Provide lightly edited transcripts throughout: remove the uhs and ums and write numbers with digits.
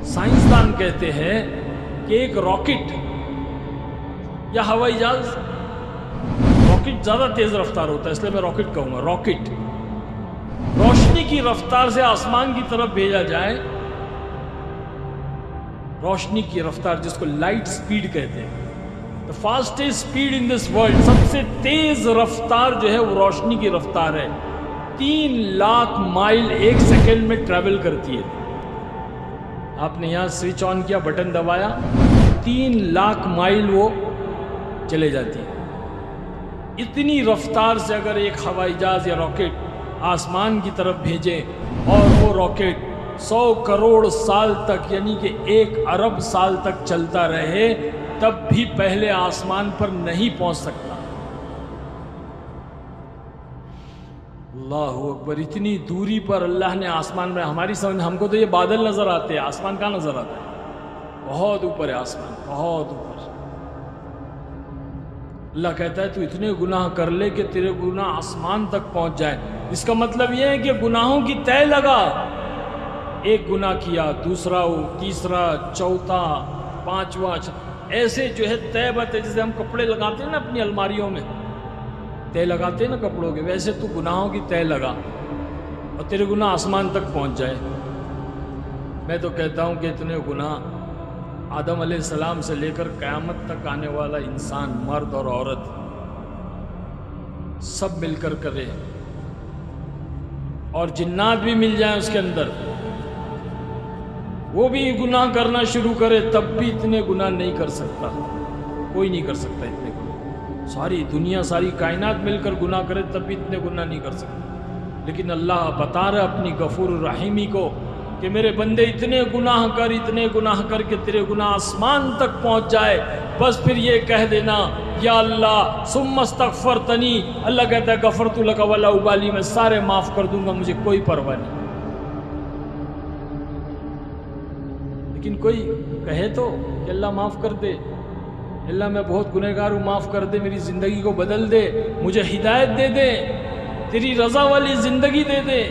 سائنسدان کہتے ہیں کہ ایک راکٹ یا ہوائی جہاز، راکٹ زیادہ تیز رفتار ہوتا ہے اس لیے میں راکٹ کہوں گا، راکٹ روشنی کی رفتار سے آسمان کی طرف بھیجا جائے، روشنی کی رفتار جس کو لائٹ سپیڈ کہتے ہیں، the fastest speed in this world، سب سے تیز رفتار جو ہے وہ روشنی کی رفتار ہے، 3 لاکھ مائل ایک سیکنڈ میں ٹریول کرتی ہے۔ آپ نے یہاں سوئچ آن کیا، بٹن دبایا، 3 لاکھ مائل وہ چلے جاتی ہے۔ اتنی رفتار سے اگر ایک ہوائی جہاز یا راکٹ آسمان کی طرف بھیجے اور وہ راکٹ 100 کروڑ سال تک یعنی کہ 1 ارب سال تک چلتا رہے تب بھی پہلے آسمان پر نہیں پہنچ سکتا۔ اللہ اکبر، اتنی دوری پر اللہ نے آسمان میں، ہماری سمجھ، ہم کو تو یہ بادل نظر آتے ہیں، آسمان کہاں نظر آتا ہے؟ بہت اوپر ہے آسمان، بہت اوپر۔ اللہ کہتا ہے تو اتنے گناہ کر لے کہ تیرے گناہ آسمان تک پہنچ جائے۔ اس کا مطلب یہ ہے کہ گناہوں کی طے لگا، ایک گناہ کیا، دوسرا، تیسرا، چوتھا، پانچواں، ایسے جو ہے طے بتے، جیسے ہم کپڑے لگاتے ہیں نا اپنی الماریوں میں، طے لگاتے ہیں نا کپڑوں کے، ویسے تو گناہوں کی طے لگا اور تیرے گناہ آسمان تک پہنچ جائے۔ میں تو کہتا ہوں کہ اتنے گناہ آدم علیہ السلام سے لے کر قیامت تک آنے والا انسان، مرد اور عورت، سب مل کر کرے اور جنات بھی مل جائیں اس کے اندر، وہ بھی گناہ کرنا شروع کرے تب بھی اتنے گناہ نہیں کر سکتا، کوئی نہیں کر سکتا اتنے گناہ۔ ساری دنیا، ساری کائنات مل کر گناہ کرے تب بھی اتنے گناہ نہیں کر سکتا، لیکن اللہ بتا رہا اپنی غفور الرحیمی کو کہ میرے بندے اتنے گناہ کر کے تیرے گناہ آسمان تک پہنچ جائے، بس پھر یہ کہہ دینا یا اللہ ثم استغفرتنی، اللہ کہتا ہے غفرت لک ولا ابالی، میں سارے معاف کر دوں گا، مجھے کوئی پرواہ نہیں۔ لیکن کوئی کہے تو کہ اللہ معاف کر دے، اللہ میں بہت گنہگار ہوں، معاف کر دے، میری زندگی کو بدل دے، مجھے ہدایت دے دے، تیری رضا والی زندگی دے دے۔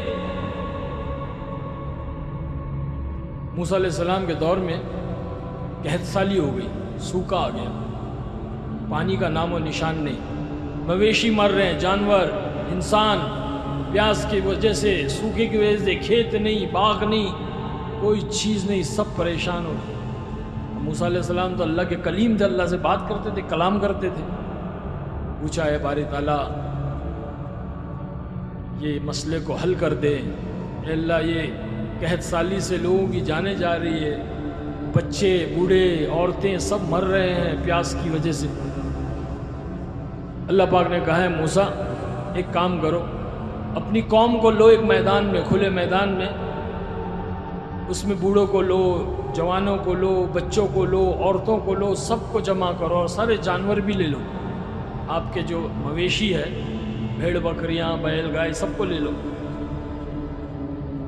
موسیٰ علیہ السلام کے دور میں قحط سالی ہو گئی، سوکھا آ گیا، پانی کا نام و نشان نہیں، مویشی مر رہے ہیں، جانور، انسان، پیاس کی وجہ سے، سوکھے کی وجہ سے، کھیت نہیں، باغ نہیں، کوئی چیز نہیں، سب پریشان ہو گئے۔ موسیٰ علیہ السلام تو اللہ کے کلیم تھے، اللہ سے بات کرتے تھے، کلام کرتے تھے۔ پوچھا ہے باری تعالیٰ یہ مسئلے کو حل کر دے، اے اللہ یہ قحط سالی سے لوگوں کی جانیں جا رہی ہے، بچے، بوڑھے، عورتیں سب مر رہے ہیں پیاس کی وجہ سے۔ اللہ پاک نے کہا ہے موسیٰ ایک کام کرو، اپنی قوم کو لو ایک میدان میں، کھلے میدان میں، اس میں بوڑھوں کو لو، جوانوں کو لو، بچوں کو لو، عورتوں کو لو، سب کو جمع کرو اور سارے جانور بھی لے لو، آپ کے جو مویشی ہے، بھیڑ بکریاں، بیل گائے، سب کو لے لو،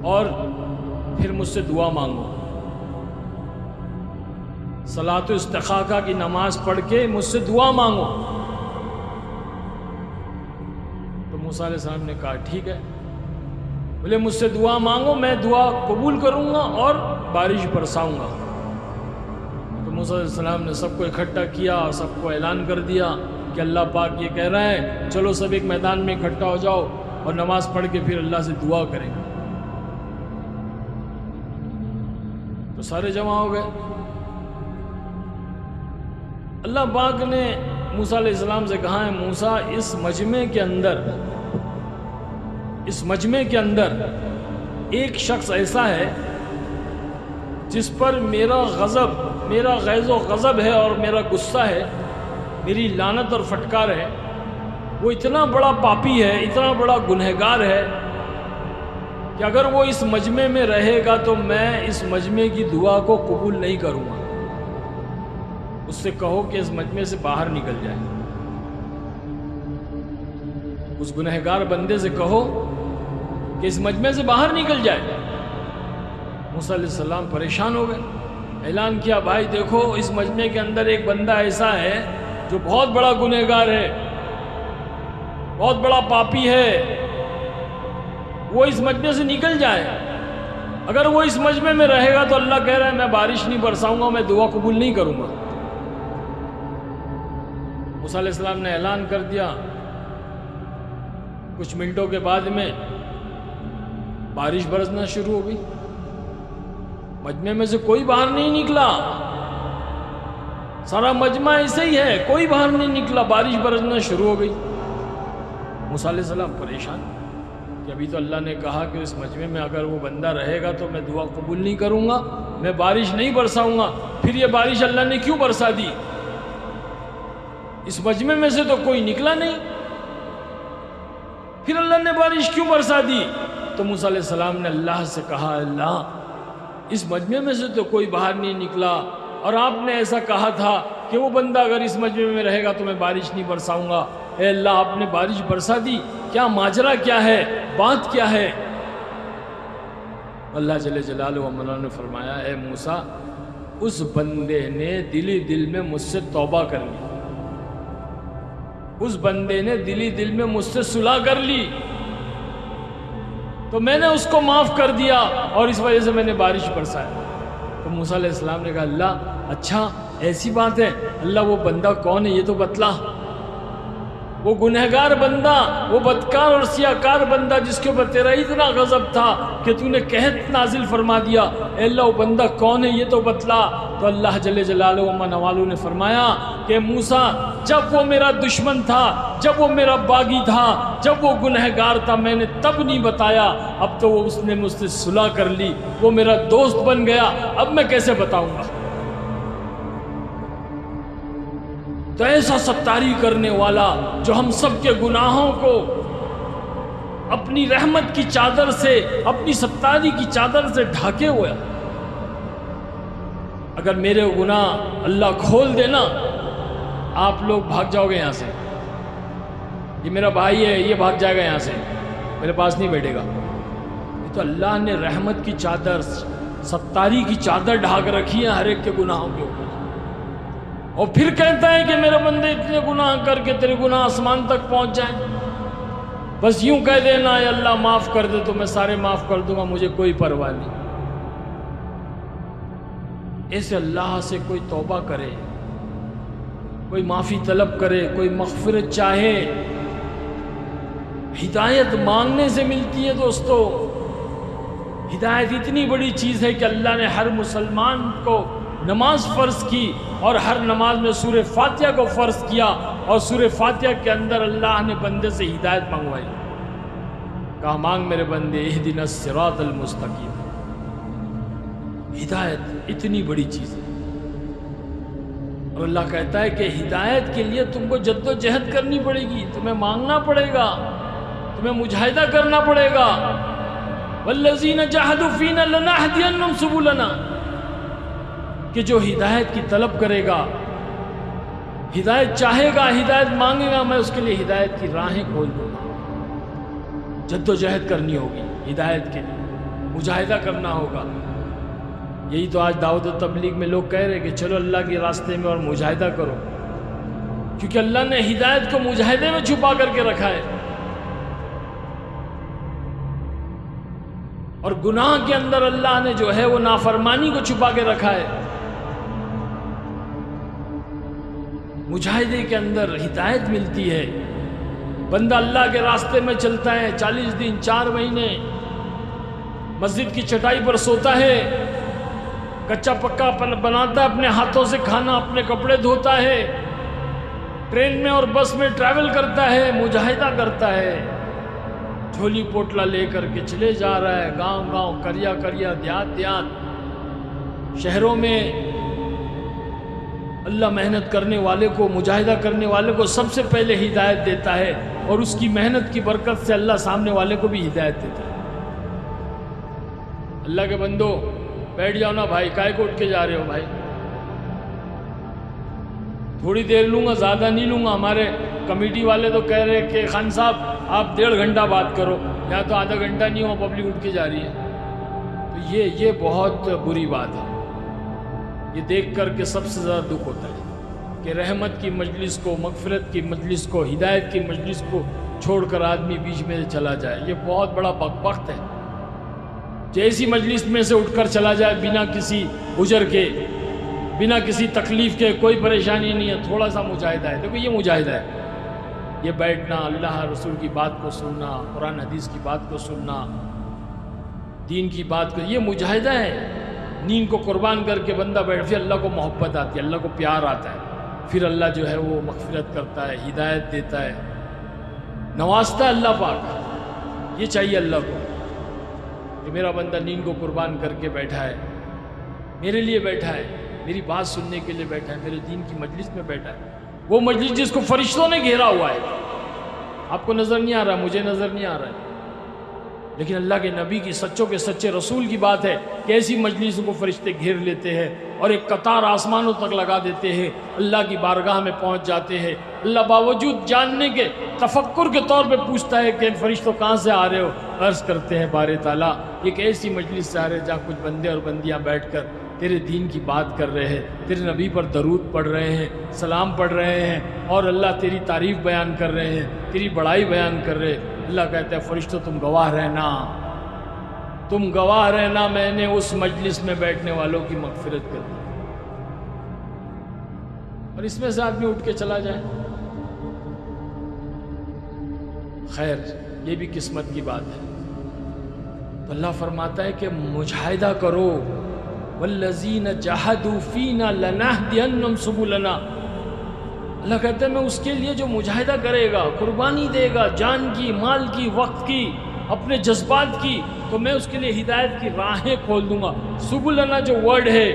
اور پھر مجھ سے دعا مانگو، صلاۃ استخارہ کی نماز پڑھ کے مجھ سے دعا مانگو۔ تو موسیٰ علیہ السلام نے کہا ٹھیک ہے، بولے مجھ سے دعا مانگو، میں دعا قبول کروں گا اور بارش برساؤں گا۔ تو موسیٰ علیہ السلام نے سب کو اکٹھا کیا اور سب کو اعلان کر دیا کہ اللہ پاک یہ کہہ رہا ہے چلو سب ایک میدان میں اکٹھا ہو جاؤ اور نماز پڑھ کے پھر اللہ سے دعا کریں گے۔ تو سارے جمع ہو گئے۔ اللہ پاک نے موسیٰ علیہ السلام سے کہا ہے موسیٰ اس مجمع کے اندر ایک شخص ایسا ہے جس پر میرا غیظ و غضب ہے اور میرا غصہ ہے، میری لعنت اور پھٹکار ہے، وہ اتنا بڑا پاپی ہے، اتنا بڑا گنہگار ہے کہ اگر وہ اس مجمع میں رہے گا تو میں اس مجمع کی دعا کو قبول نہیں کروں گا، اس سے کہو کہ اس مجمع سے باہر نکل جائے، اس گنہگار بندے سے کہو کہ اس مجمع سے باہر نکل جائے۔ موسیٰ علیہ السلام پریشان ہو گئے، اعلان کیا بھائی دیکھو اس مجمع کے اندر ایک بندہ ایسا ہے جو بہت بڑا گنہگار ہے، بہت بڑا پاپی ہے، وہ اس مجمع سے نکل جائے۔ اگر وہ اس مجمع میں رہے گا تو اللہ کہہ رہا ہے میں بارش نہیں برساؤں گا، میں دعا قبول نہیں کروں گا۔ موسیٰ علیہ السلام نے اعلان کر دیا، کچھ منٹوں کے بعد میں بارش برسنا شروع ہو گئی۔ مجمع میں سے کوئی باہر نہیں نکلا، سارا مجمع ایسے ہی ہے، کوئی باہر نہیں نکلا، بارش برسنا شروع ہو گئی۔ موسیٰ علیہ السلام پریشان کہ ابھی تو اللہ نے کہا کہ اس مجمع میں اگر وہ بندہ رہے گا تو میں دعا قبول نہیں کروں گا، میں بارش نہیں برساؤں گا، پھر یہ بارش اللہ نے کیوں برسا دی؟ اس مجمع میں سے تو کوئی نکلا نہیں، پھر اللہ نے بارش کیوں برسا دی؟ تو موسیٰ علیہ السلام نے اللہ سے کہا، اللہ اس مجمع میں سے تو کوئی باہر نہیں نکلا، اور آپ نے ایسا کہا تھا کہ وہ بندہ اگر اس مجمع میں رہے گا تو میں بارش نہیں برساؤں گا، اے اللہ آپ نے بارش برسا دی، کیا ماجرا کیا ہے، بات کیا ہے؟ اللہ جل جلالہ و علا نے فرمایا، اے موسیٰ اس بندے نے دل میں مجھ سے توبہ کر لی، اس بندے نے دل میں مجھ سے صلح کر لی، تو میں نے اس کو معاف کر دیا اور اس وجہ سے میں نے بارش برسایا۔ تو موسیٰ علیہ السلام نے کہا، اللہ اچھا ایسی بات ہے، اللہ وہ بندہ کون ہے یہ تو بتلا، وہ گنہگار بندہ، وہ بدکار اور سیاکار بندہ جس کے اوپر تیرا اتنا غضب تھا کہ تو نے قحط نازل فرما دیا، اے اللہ وہ بندہ کون ہے یہ تو بتلا۔ تو اللہ جل جلالہ و منوالہ نے فرمایا کہ موسیٰ جب وہ میرا دشمن تھا، جب وہ میرا باغی تھا، جب وہ گنہگار تھا، میں نے تب نہیں بتایا، اب تو وہ اس نے مجھ سے صلح کر لی، وہ میرا دوست بن گیا، اب میں کیسے بتاؤں گا؟ تو ایسا ستاری کرنے والا جو ہم سب کے گناہوں کو اپنی رحمت کی چادر سے، اپنی ستاری کی چادر سے ڈھاکے ہوئے، اگر میرے گناہ اللہ کھول دینا آپ لوگ بھاگ جاؤ گے یہاں سے، یہ میرا بھائی ہے یہ بھاگ جائے گا یہاں سے، میرے پاس نہیں بیٹھے گا۔ یہ تو اللہ نے رحمت کی چادر، ستاری کی چادر ڈھاک رکھی ہے ہر ایک کے گناہوں کے اوپر، اور پھر کہتا ہے کہ میرے بندے اتنے گناہ کر کے تیرے گناہ آسمان تک پہنچ جائیں، بس یوں کہہ دینا اے اللہ معاف کر دے تو میں سارے معاف کر دوں گا، مجھے کوئی پرواہ نہیں۔ ایسے اللہ سے کوئی توبہ کرے، کوئی معافی طلب کرے، کوئی مغفرت چاہے، ہدایت مانگنے سے ملتی ہے دوستو۔ ہدایت اتنی بڑی چیز ہے کہ اللہ نے ہر مسلمان کو نماز فرض کی، اور ہر نماز میں سورہ فاتحہ کو فرض کیا، اور سورہ فاتحہ کے اندر اللہ نے بندے سے ہدایت منگوائی، کہا مانگ میرے بندے اہدنا الصراط المستقیم۔ ہدایت اتنی بڑی چیز ہے، اور اللہ کہتا ہے کہ ہدایت کے لیے تم کو جد و جہد کرنی پڑے گی، تمہیں مانگنا پڑے گا، تمہیں مجاہدہ کرنا پڑے گا۔ والذین جاہدوا فینا لنہدینہم سبلنا، کہ جو ہدایت کی طلب کرے گا، ہدایت چاہے گا، ہدایت مانگے گا، میں اس کے لیے ہدایت کی راہیں کھول دوں گا۔ جد و جہد کرنی ہوگی ہدایت کے لیے، مجاہدہ کرنا ہوگا۔ یہی تو آج دعوت و تبلیغ میں لوگ کہہ رہے کہ چلو اللہ کے راستے میں اور مجاہدہ کرو، کیونکہ اللہ نے ہدایت کو مجاہدے میں چھپا کر کے رکھا ہے، اور گناہ کے اندر اللہ نے جو ہے وہ نافرمانی کو چھپا کے رکھا ہے۔ مجاہدے کے اندر ہدایت ملتی ہے، بندہ اللہ کے راستے میں چلتا ہے، 40 دن 4 مہینے مسجد کی چٹائی پر سوتا ہے، کچا پکا بناتا ہے، اپنے ہاتھوں سے کھانا، اپنے کپڑے دھوتا ہے، ٹرین میں اور بس میں ٹریول کرتا ہے، مجاہدہ کرتا ہے، جھولی پوٹلا لے کر کے چلے جا رہا ہے، گاؤں گاؤں، کریا کریا، دیہات دیہات، شہروں میں۔ اللہ محنت کرنے والے کو، مجاہدہ کرنے والے کو سب سے پہلے ہدایت دیتا ہے، اور اس کی محنت کی برکت سے اللہ سامنے والے کو بھی ہدایت دیتا ہے۔ اللہ کے بندو بیٹھ جاؤ نا بھائی، کائے کو اٹھ کے جا رہے ہو بھائی؟ تھوڑی دیر لوں گا، زیادہ نہیں لوں گا۔ ہمارے کمیٹی والے تو کہہ رہے کہ خان صاحب آپ 1.5 گھنٹہ بات کرو، یا تو آدھا گھنٹہ نہیں ہوا، پبلک اٹھ کے جا رہی ہے۔ تو یہ بہت بری بات ہے، یہ دیکھ کر کے سب سے زیادہ دکھ ہوتا ہے کہ رحمت کی مجلس کو، مغفرت کی مجلس کو، ہدایت کی مجلس کو چھوڑ کر آدمی بیچ میں چلا جائے۔ یہ بہت بڑا بدبخت ہے، جیسی مجلس میں سے اٹھ کر چلا جائے بنا کسی اجر کے، بنا کسی تکلیف کے، کوئی پریشانی نہیں ہے، تھوڑا سا مجاہدہ ہے۔ دیکھو یہ مجاہدہ ہے، یہ بیٹھنا، اللہ رسول کی بات کو سننا، قرآن حدیث کی بات کو سننا، دین کی بات کو، یہ مجاہدہ ہے۔ نیند کو قربان کر کے بندہ بیٹھ، پھر اللہ کو محبت آتی ہے، اللہ کو پیار آتا ہے، پھر اللہ جو ہے وہ مغفرت کرتا ہے، ہدایت دیتا ہے، نوازتا ہے اللہ پاک۔ یہ چاہیے اللہ کو کہ میرا بندہ نیند کو قربان کر کے بیٹھا ہے، میرے لیے بیٹھا ہے، میری بات سننے کے لیے بیٹھا ہے، میرے دین کی مجلس میں بیٹھا ہے، وہ مجلس جس کو فرشتوں نے گھیرا ہوا ہے۔ آپ کو نظر نہیں آ رہا، مجھے نظر نہیں آ رہا ہے، لیکن اللہ کے نبی کی، سچوں کے سچے رسول کی بات ہے کہ ایسی مجلسوں کو فرشتے گھیر لیتے ہیں اور ایک قطار آسمانوں تک لگا دیتے ہیں، اللہ کی بارگاہ میں پہنچ جاتے ہیں۔ اللہ باوجود جاننے کے، تفکر کے طور پہ پوچھتا ہے کہ فرشتوں کہاں سے آ رہے ہو؟ عرض کرتے ہیں بارے تعالیٰ ایک ایسی مجلس سے آ رہے جہاں کچھ بندے اور بندیاں بیٹھ کر تیرے دین کی بات کر رہے ہیں، تیرے نبی پر درود پڑھ رہے ہیں، سلام پڑھ رہے ہیں، اور اللہ تیری تعریف بیان کر رہے ہیں، تیری بڑائی بیان کر رہے ہیں۔ اللہ کہتا ہے فرشتوں تم گواہ رہنا، تم گواہ رہنا، میں نے اس مجلس میں بیٹھنے والوں کی مغفرت کر دی۔ اور اس میں سے آدمی اٹھ کے چلا جائے، خیر یہ بھی قسمت کی بات ہے۔ تو اللہ فرماتا ہے کہ مجاہدہ کرو، والذین جاہدوا فینا لنہدینہم سبلنا۔ اللہ کہتا ہے میں اس کے لیے جو مجاہدہ کرے گا، قربانی دے گا، جان کی، مال کی، وقت کی، اپنے جذبات کی، تو میں اس کے لیے ہدایت کی راہیں کھول دوں گا۔ سبلنا جو ورڈ ہے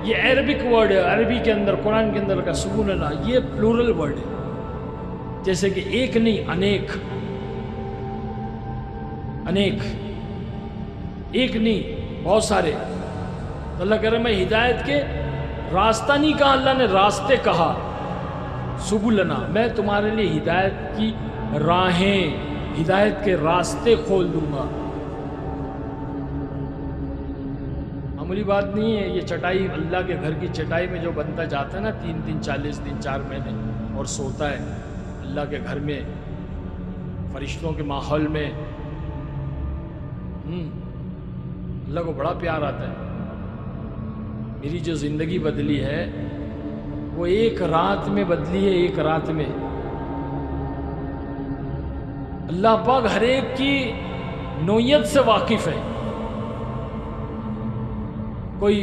یہ عربک ورڈ ہے، عربی کے اندر، قرآن کے اندر کا سبلنا یہ پلورل ورڈ ہے، جیسے کہ ایک نہیں، انیک، انیک، ایک نہیں بہت سارے۔ تو اللہ کہہ رہا ہے میں ہدایت کے راستہ نہیں کہا، اللہ نے راستے کہا، سبلنا، میں تمہارے لیے ہدایت کی راہیں، ہدایت کے راستے کھول دوں گا۔ معمولی بات نہیں ہے یہ چٹائی، اللہ کے گھر کی چٹائی میں جو بندہ جاتا ہے نا 3 دن 40 دن 4 مہینے اور سوتا ہے اللہ کے گھر میں، فرشتوں کے ماحول میں، اللہ کو بڑا پیار آتا ہے۔ میری جو زندگی بدلی ہے وہ ایک رات میں بدلی ہے، ایک رات میں۔ اللہ پاک ہر ایک کی نوعیت سے واقف ہے۔ کوئی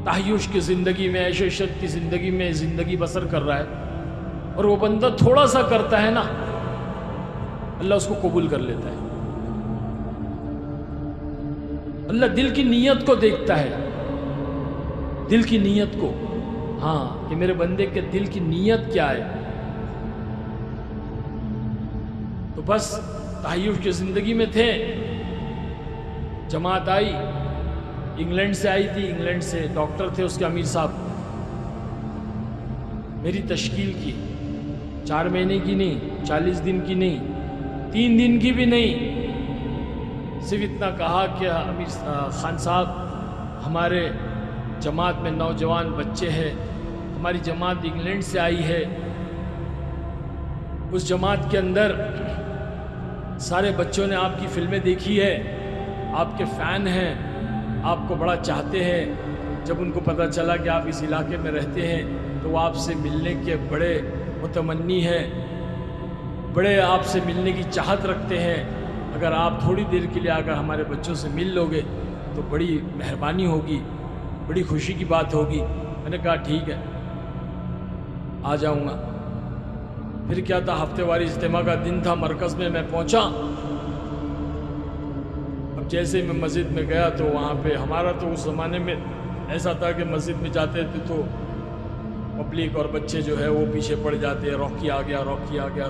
تحیش کی زندگی میں، عیش و عشرت کی زندگی میں زندگی بسر کر رہا ہے، اور وہ بندہ تھوڑا سا کرتا ہے نا، اللہ اس کو قبول کر لیتا ہے۔ اللہ دل کی نیت کو دیکھتا ہے، دل کی نیت کو، ہاں کہ میرے بندے کے دل کی نیت کیا ہے۔ تو بس تحیش کی زندگی میں تھے، جماعت آئی، انگلینڈ سے آئی تھی، انگلینڈ سے ڈاکٹر تھے اس کے امیر صاحب، میری تشکیل کی، 4 مہینے کی نہیں، 40 دن کی نہیں، 3 دن کی بھی نہیں، صرف اتنا کہا کہ امیر خان صاحب ہمارے جماعت میں نوجوان بچے ہیں، ہماری جماعت انگلینڈ سے آئی ہے، اس جماعت کے اندر سارے بچوں نے آپ کی فلمیں دیکھی ہے، آپ کے فین ہیں، آپ کو بڑا چاہتے ہیں۔ جب ان کو پتہ چلا کہ آپ اس علاقے میں رہتے ہیں تو وہ آپ سے ملنے کے بڑے متمنی ہیں، بڑے آپ سے ملنے کی چاہت رکھتے ہیں۔ اگر آپ تھوڑی دیر کے لیے اگر ہمارے بچوں سے مل لو گے تو بڑی مہربانی ہوگی، بڑی خوشی کی بات ہوگی۔ میں نے کہا ٹھیک ہے آ جاؤں گا۔ پھر کیا تھا، ہفتے واری اجتماع کا دن تھا، مرکز میں میں پہنچا۔ اب جیسے میں مسجد میں گیا تو وہاں پہ ہمارا تو اس زمانے میں ایسا تھا کہ مسجد میں جاتے تھے تو پبلک اور بچے جو ہے وہ پیچھے پڑ جاتے ہیں، روکی آ گیا، روکی آ گیا،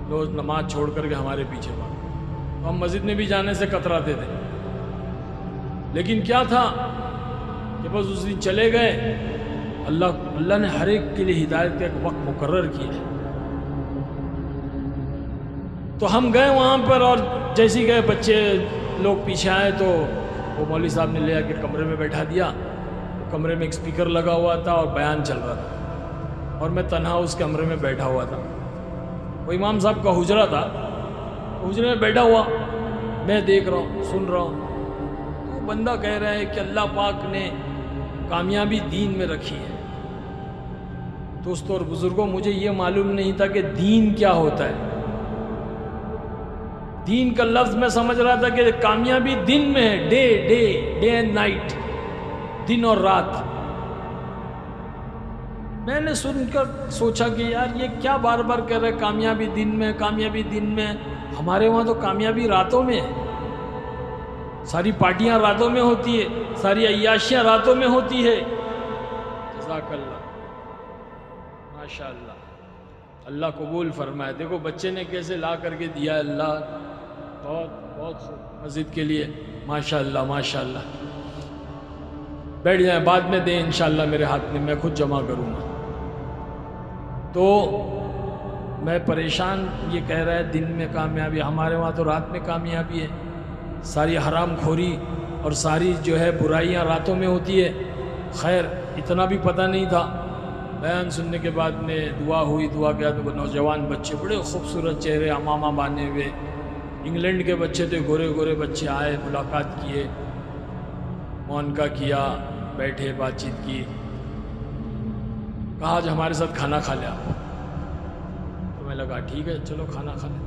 روز نماز چھوڑ کر کے ہمارے پیچھے پڑ، تو ہم مسجد میں بھی جانے سے کتراتے تھے۔ لیکن کیا تھا کہ بس اس دن چلے گئے، اللہ نے ہر ایک کے لیے ہدایت کا ایک وقت مقرر کیا ہے۔ تو ہم گئے وہاں پر، اور جیسے گئے بچے لوگ پیچھے آئے تو وہ مولوی صاحب نے لے آ کے کمرے میں بیٹھا دیا۔ کمرے میں ایک سپیکر لگا ہوا تھا اور بیان چل رہا تھا، اور میں تنہا اس کمرے میں بیٹھا ہوا تھا۔ وہ امام صاحب کا حجرہ تھا، حجرے میں بیٹھا ہوا، میں دیکھ رہا ہوں، سن رہا ہوں، تو بندہ کہہ رہا ہے کہ اللہ پاک نے کامیابی دین میں رکھی ہے۔ دوستوں اور بزرگوں، مجھے یہ معلوم نہیں تھا کہ دین کیا ہوتا ہے۔ دین کا لفظ میں سمجھ رہا تھا کہ کامیابی دن میں ہے، ڈے اینڈ نائٹ، دن اور رات۔ میں نے سن کر سوچا کہ یار یہ کیا بار بار کہہ رہے کامیابی دن میں، کامیابی دن میں۔ ہمارے وہاں تو کامیابی راتوں میں ہے، ساری پارٹیاں راتوں میں ہوتی ہے، ساری عیاشیاں راتوں میں ہوتی ہے۔ جزاک اللہ، ماشاء اللہ، اللہ قبول فرمائے۔ دیکھو بچے نے کیسے لا کر کے دیا، اللہ بہت بہت مسجد کے لیے، ماشاء اللہ ماشاء اللہ۔ بیٹھ جائیں، بعد میں دیں انشاءاللہ میرے ہاتھ میں، میں خود جمع کروں گا۔ تو میں پریشان، یہ کہہ رہا ہے دن میں کامیابی، ہمارے وہاں تو رات میں کامیابی ہے۔ ساری حرام خوری اور ساری جو ہے برائیاں راتوں میں ہوتی ہے۔ خیر اتنا بھی پتہ نہیں تھا۔ بیان سننے کے بعد میں دعا ہوئی، دعا کیا تو نوجوان بچے، بڑے خوبصورت چہرے، عمامہ باندھے ہوئے، انگلینڈ کے بچے تھے، گورے گورے بچے آئے، ملاقات کیے، معانقہ کیا، بیٹھے، بات چیت کی، کہا آج ہمارے ساتھ کھانا کھا لیا۔ تو میں لگا ٹھیک ہے چلو کھانا کھا لیں۔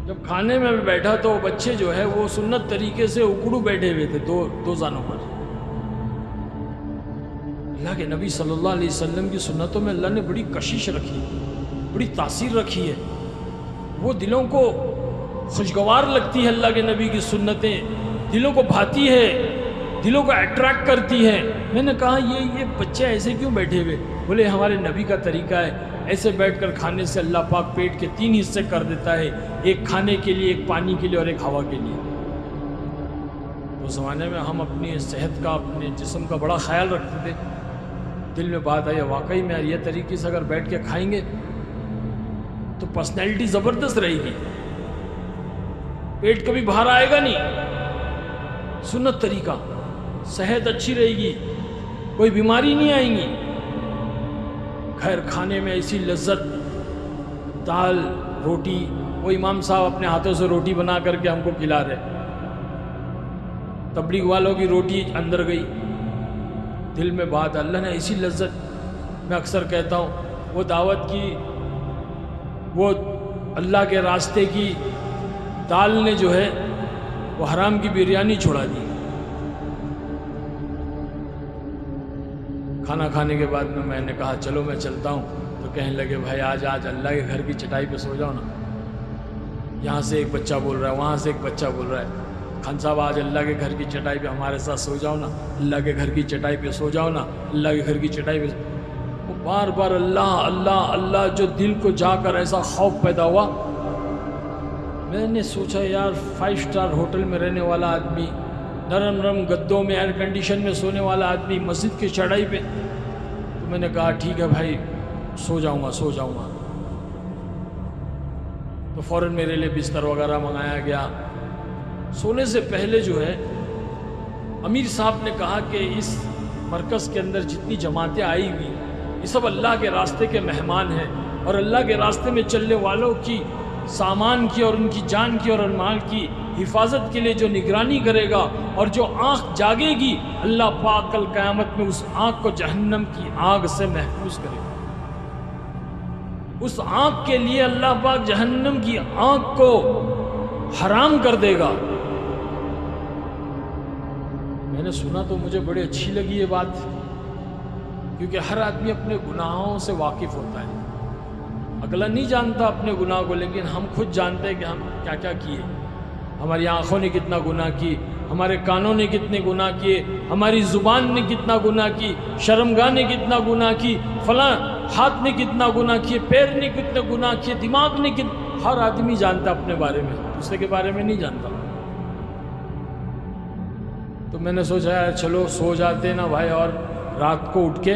جب کھانے میں بیٹھا تو بچے جو ہے وہ سنت طریقے سے اکڑو بیٹھے ہوئے تھے، دو زانوں پر۔ اللہ کے نبی صلی اللہ علیہ وسلم کی سنتوں میں اللہ نے بڑی کشش رکھی ہے، بڑی تاثیر رکھی ہے، وہ دلوں کو خوشگوار لگتی ہے۔ اللہ کے نبی کی سنتیں دلوں کو بھاتی ہے، دلوں کو اٹریکٹ کرتی ہے۔ میں نے کہا یہ بچے ایسے کیوں بیٹھے ہوئے؟ بولے ہمارے نبی کا طریقہ ہے، ایسے بیٹھ کر کھانے سے اللہ پاک پیٹ کے 3 حصے کر دیتا ہے، ایک کھانے کے لیے، ایک پانی کے لیے اور ایک ہوا کے لیے۔ اس زمانے میں ہم اپنی صحت کا، اپنے جسم کا بڑا خیال رکھتے تھے۔ دل میں بات آئی واقعی میں یہ طریقے سے اگر بیٹھ کے کھائیں گے تو پرسنالٹی زبردست رہے گی، پیٹ کبھی باہر آئے گا نہیں، سنت طریقہ، صحت اچھی رہے گی، کوئی بیماری نہیں آئیں گی۔ خیر کھانے میں ایسی لذت، دال روٹی، وہ امام صاحب اپنے ہاتھوں سے روٹی بنا کر کے ہم کو کھلا رہے، تبلیغ والوں کی روٹی اندر گئی، دل میں بات، اللہ نے ایسی لذت۔ میں اکثر کہتا ہوں وہ دعوت کی، وہ اللہ کے راستے کی دال نے جو ہے وہ حرام کی بریانی چھوڑا دی۔ کھانا کھانے کے بعد میں نے کہا چلو میں چلتا ہوں، تو کہنے لگے بھائی آج اللہ کے گھر کی چٹائی پہ سو جاؤ نا۔ یہاں سے ایک بچہ بول رہا ہے، وہاں سے ایک بچہ بول رہا ہے، خان صاحب آج اللہ کے گھر کی چٹائی پہ ہمارے ساتھ سو جاؤ نا، اللہ کے گھر کی چٹائی پہ سو جاؤ نا، اللہ کے گھر کی چٹائی پہ۔ وہ بار بار اللہ اللہ اللہ، جو دل کو جا کر ایسا خوف پیدا ہوا۔ میں نے سوچا یار 5 اسٹار ہوٹل میں رہنے والا آدمی، نرم نرم گدوں میں، ایئر کنڈیشن میں سونے والا آدمی، مسجد کی چڑھائی پہ۔ تو میں نے کہا ٹھیک ہے بھائی سو جاؤں گا۔ تو فوراً میرے لیے بستر وغیرہ منگایا گیا۔ سونے سے پہلے جو ہے امیر صاحب نے کہا کہ اس مرکز کے اندر جتنی جماعتیں آئی ہوئی، یہ سب اللہ کے راستے کے مہمان ہیں، اور اللہ کے راستے میں چلنے والوں کی سامان کی اور ان کی جان کی اور مال کی حفاظت کے لیے جو نگرانی کرے گا، اور جو آنکھ جاگے گی، اللہ پاک کل قیامت میں اس آنکھ کو جہنم کی آگ سے محفوظ کرے گا۔ اس آنکھ کے لیے اللہ پاک جہنم کی آنکھ کو حرام کر دے گا۔ میں نے سنا تو مجھے بڑی اچھی لگی یہ بات، کیونکہ ہر آدمی اپنے گناہوں سے واقف ہوتا ہے، اگلا نہیں جانتا اپنے گناہ کو، لیکن ہم خود جانتے ہیں کہ ہم کیا کیا کیے۔ ہماری آنکھوں نے کتنا گناہ کی، ہمارے کانوں نے کتنے گناہ کیے، ہماری زبان نے کتنا گناہ کی، شرمگاہ نے کتنا گناہ کی، فلاں ہاتھ نے کتنا گناہ کیے، پیر نے کتنے گناہ کیے، دماغ نے ہر آدمی جانتا اپنے بارے میں، دوسرے کے بارے میں نہیں جانتا۔ تو میں نے سوچا یار چلو سو جاتے نا بھائی، اور رات کو اٹھ کے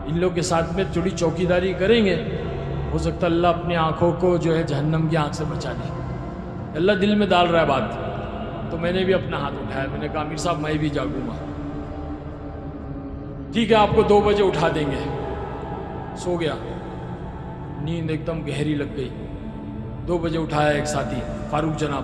ان لوگ کے ساتھ میں تھوڑی چوکیداری کریں گے، ہو سکتا اللہ اپنی آنکھوں کو جو ہے جہنم کی آنکھ سے بچا لے۔ اللہ دل میں ڈال رہا ہے بات، تو میں نے بھی اپنا ہاتھ اٹھایا، میں نے کہا امیر صاحب میں بھی جاگوں گا، ٹھیک ہے آپ کو 2 بجے اٹھا دیں گے۔ سو گیا، نیند ایک دم گہری لگ گئی۔ 2 بجے اٹھایا ایک ساتھی فاروق جناب،